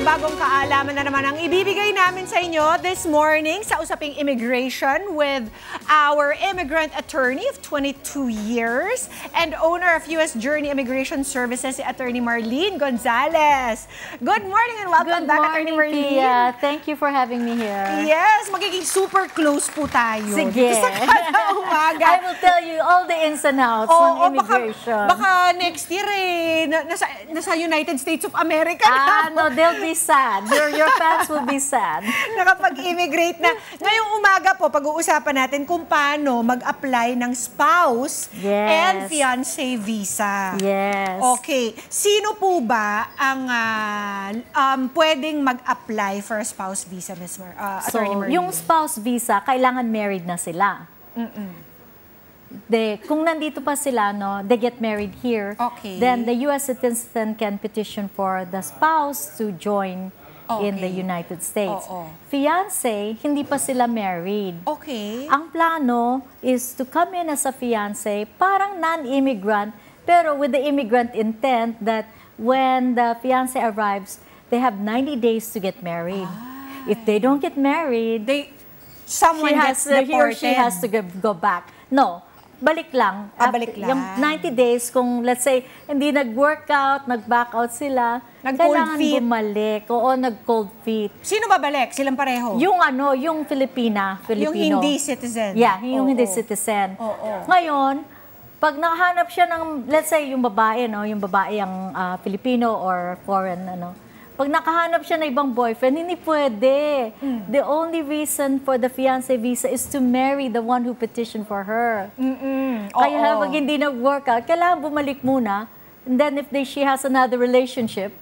bagong kaalaman na naman ang ibibigay namin sa inyo this morning sa Usaping Immigration with our immigrant attorney of 22 years and owner of U.S. Journey Immigration Services, si Attorney Marlene Gonzalez. Good morning and welcome back, Attorney Marlene. Pia. Thank you for having me here. Yes, magiging super close po tayo. Sige. Sa kada umaga. I will tell you all the ins and outs ng immigration. Baka next year nasa United States of America na. No, they'll be sad. Your fans will be sad. Nakapag-immigrate na. Ngayong umaga po, pag-uusapan natin kung paano mag-apply ng spouse and fiancé visa. Yes. Okay. Sino po ba ang pwedeng mag-apply for a spouse visa, Ms. Attorney Marlene? Yung spouse visa, kailangan married na sila. Kung nandito pa sila, they get married here, then the U.S. citizen can petition for the spouse to join in the United States. Fiancé, hindi pa sila married. Ang plano is to come in as a fiancé, parang non-immigrant, pero with the immigrant intent that when the fiancé arrives, they have 90 days to get married. If they don't get married, someone gets deported. He or she has to go back. No. Balik lang. Balik lang. Yung 90 days, kung let's say, hindi nag-workout, nag-back out sila, kailangan bumalik. Oo, nag-cold feet. Sino babalik? Silang pareho? Yung Filipino. Yung hindi citizen? Yeah, yung hindi citizen. Ngayon, pag nakahanap siya ng, let's say, yung babae ang Filipino or foreign, pag nakahanap siya ng ibang boyfriend, hindi pwede. The only reason for the fiancé visa is to marry the one who petitioned for her. Kaya pag hindi nag-workout, kailangan bumalik muna. And then if she has another relationship,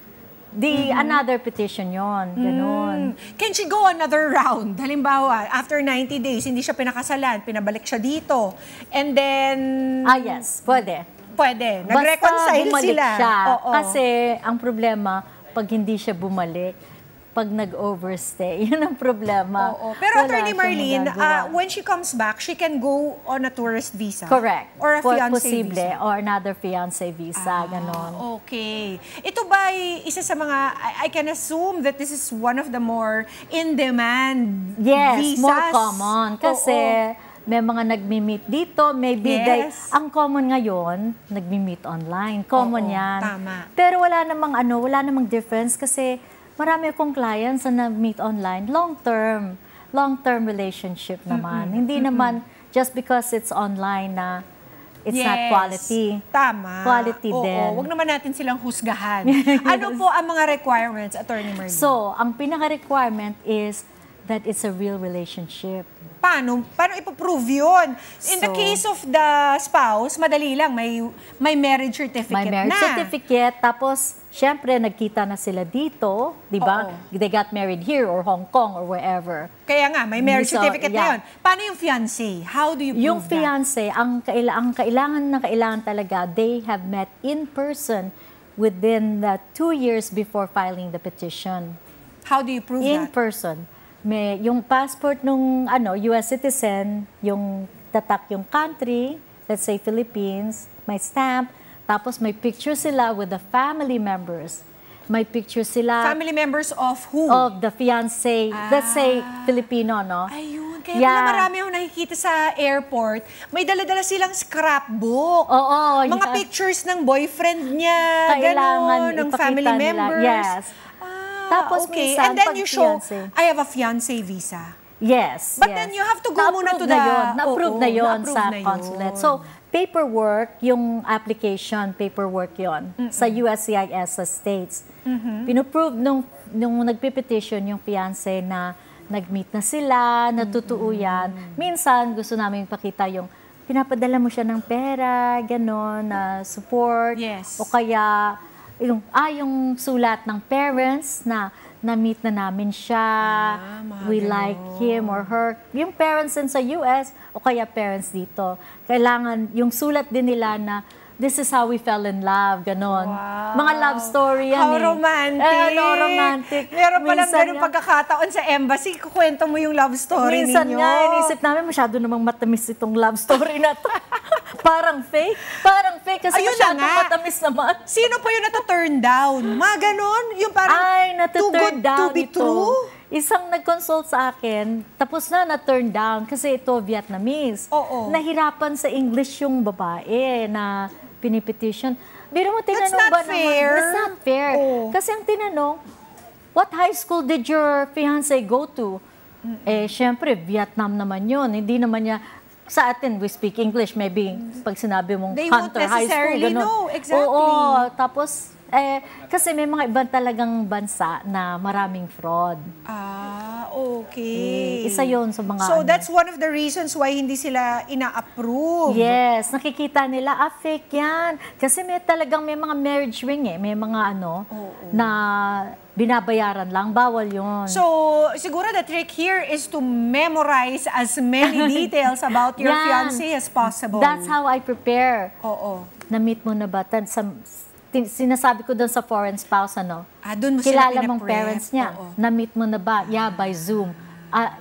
another petition yon. Ganon. Can she go another round? Halimbawa, after 90 days, hindi siya pinakasalan, pinabalik siya dito. And then... yes, pwede. Pwede. Nag-reconcile sila. Siya. Kasi ang problema, pag hindi siya bumalik, pag nag-overstay, yun ang problema. Pero Attorney Marlene, when she comes back, she can go on a tourist visa? Correct. Or a fiancé visa? Or another fiancé visa, ganon. Okay. Ito ba ay isa sa mga, I can assume that this is one of the more in-demand visas? Yes, more common. Kasi may mga nagmi-meet dito, maybe ang common ngayon, nagmi-meet online. Common yan. Tama. Pero wala namang difference kasi marami akong clients na nag-meet online, long-term relationship naman. Hindi naman just because it's online na it's not quality. Tama. Quality din. Huwag naman natin silang husgahan. Ano po ang mga requirements, Attorney Marlene? So, ang pinaka-requirement is that it's a real relationship. Paano ipoprove yun? In the case of the spouse, madali lang. May marriage certificate na. May marriage certificate. Tapos, syempre, nagkita na sila dito. Di ba? They got married here or Hong Kong or wherever. Kaya nga, may marriage certificate na yun. Paano yung fiancé? How do you prove yung fiancé, ang kailangan talaga, they have met in person within the 2 years before filing the petition. How do you prove that? In person. Yung passport nung US citizen, yung tatak yung country, let's say Philippines, may stamp, tapos may picture sila with the family members. May picture sila... Family members of who? Of the fiancé, let's say Filipino, no? Ayun, kaya pala marami akong nakikita sa airport, may dala-dala silang scrapbook. Mga pictures ng boyfriend niya, gano'n, ng family members. Yes. Tapos minsan, and then you show, I have a fiancé visa. Yes. But then you have to go muna to the... Na-approve na yun sa consulate. So, paperwork, yung application, paperwork yon sa USCIS sa states. Pinoprove nung nagpipetition yung fiancé na nag-meet na sila, natutuo yan. Minsan, gusto namin pakita yung pinapadala mo siya ng pera, gano'n, support. O kaya... yung sulat ng parents na na-meet na namin siya, we like him or her. Yung parents din sa US o kaya parents dito, kailangan yung sulat din nila na this is how we fell in love, ganon. Wow. Mga love story yan How romantic. Romantic. Meron palang Minsan ganun pagkakataon sa embassy, kukwento mo yung love story minsan ninyo. nga, inisip namin masyado namang matamis itong love story na to. Parang fake. Parang fake kasi Ayun masyadong na nga. matamis naman. Sino po yung na-turn down? Mga ganon? Yung parang Ay, too good nata-turn down to be ito. true? Isang nag-consult sa akin, tapos na-turn down kasi ito Vietnamese. Oo. Nahirapan sa English yung babae na pinipetition. Biro mo tinanong That's not ba fair. naman? That's not fair. Oo. Kasi ang tinanong, what high school did your fiancé go to? Eh, syempre, Vietnam naman yun. Hindi naman niya, sa atin, we speak English. Maybe pag sinabi mong They won't Hunter High School, necessarily ganun. know. Exactly. Oo, tapos, kasi may mga ibang talagang bansa na maraming fraud. Ah, okay. Isa yun sa mga So that's one of the reasons why hindi sila ina-approve. Yes, nakikita nila, fake yan. Kasi may talagang may mga marriage ring may mga na binabayaran lang, bawal yun. So, siguro the trick here is to memorize as many details about your Yan. fiancé as possible. That's how I prepare. Oo. Na-meet mo na ba? Sinasabi ko doon sa foreign spouse, Doon mo sila kilala mong pinaprep. parents niya. Oo. Na-meet mo na ba? Yeah, by Zoom.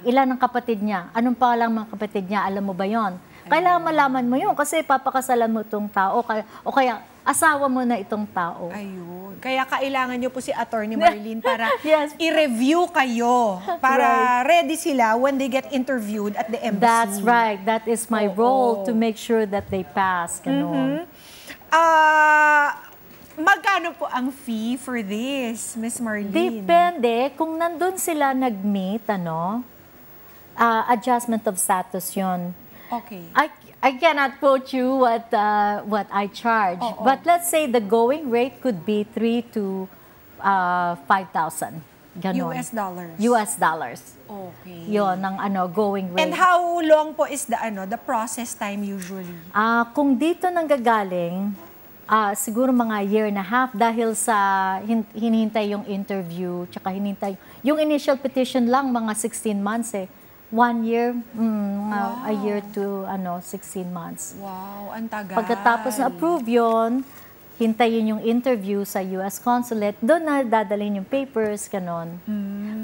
Ilan ang kapatid niya? Anong pangalan mga kapatid niya? Alam mo ba yon? Kailangan malaman mo yun kasi papakasalan mo itong tao o kaya asawa mo na itong tao. Ayun. Kaya kailangan nyo po si Attorney Marlene para Yes. i-review kayo. Para ready sila when they get interviewed at the embassy. That's right. That is my role to make sure that they pass. Ganun. Magkano po ang fee for this, Miss Marlene? Depende. Kung nandun sila nag-meet, adjustment of status yun. Okay. I cannot quote you what I charge. But let's say the going rate could be 3,000 to 5,000. Ganon. US dollars? US dollars. Okay. Yon ang going rate. And how long po is the process time usually? Kung dito nanggagaling, siguro mga year and a half dahil sa hinihintay yung interview, tsaka hinihintay yung initial petition lang mga 16 months 1 year, a year to 16 months. Wow, ang tagal. Pagkatapos na approve yon, hintayin yung interview sa US Consulate, doon na dadalhin yung papers, ganon.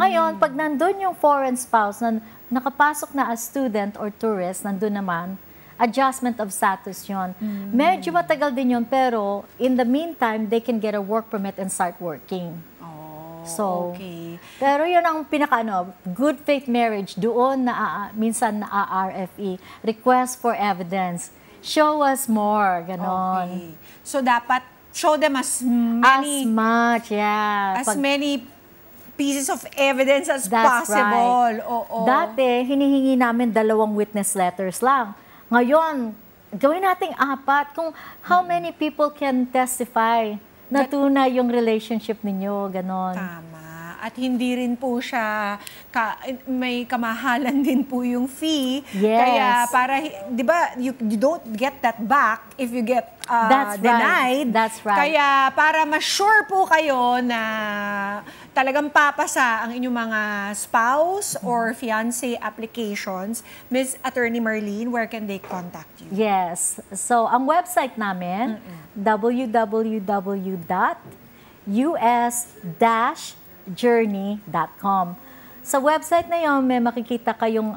Ngayon, pag nandun yung foreign spouse na nakapasok na as student or tourist, nandun naman, adjustment of status yon. Medyo matagal din yun, pero in the meantime, they can get a work permit and start working. So, okay. Pero yun ang pinaka good faith marriage, doon minsan na RFE, request for evidence. Show us more, ganon. Okay. So, dapat show them as many, as many pieces of evidence as possible. Right. Oo. Dati, hinihingi namin 2 witness letters lang. Ngayon, gawin nating 4 kung how many people can testify na tunay yung relationship ninyo, ganon. Tama. At hindi rin po siya, may kamahalan din po yung fee. Yes. Kaya para, di ba, you don't get that back if you get denied. That's right. Kaya para ma-sure po kayo na talagang papasa ang inyong mga spouse or fiancé applications, Ms. Attorney Marlene, where can they contact you? Yes. So, ang website namin, www.us-journey.com. Sa website na yun, may makikita kayong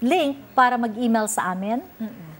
link para mag-email sa amin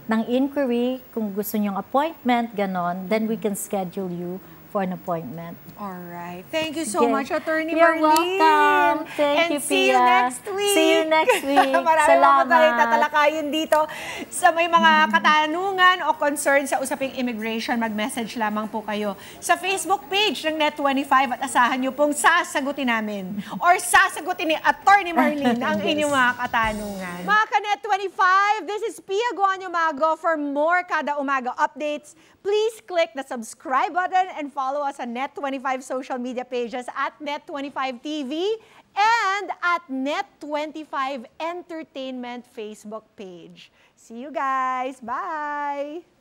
ng inquiry, kung gusto nyong appointment, ganon, then we can schedule you for an appointment. All right. Thank you so much, Attorney You're Marlene. welcome. Thank you, see you Pia. next week. See you next week. Marami Salamat. po tayong tatalakayin dito. Sa may mga katanungan o concern sa usaping immigration, mag-message lamang po kayo sa Facebook page ng Net25 at asahan nyo pong sasagutin namin or sasagutin ni Attorney Marlene ang inyong mga katanungan. Mga ka-Net25, this is Pia Guanyo Mago. For more Kada Umaga updates, please click the subscribe button and follow us on Net25 social media pages at Net25 TV and at Net25 Entertainment Facebook page. See you guys. Bye!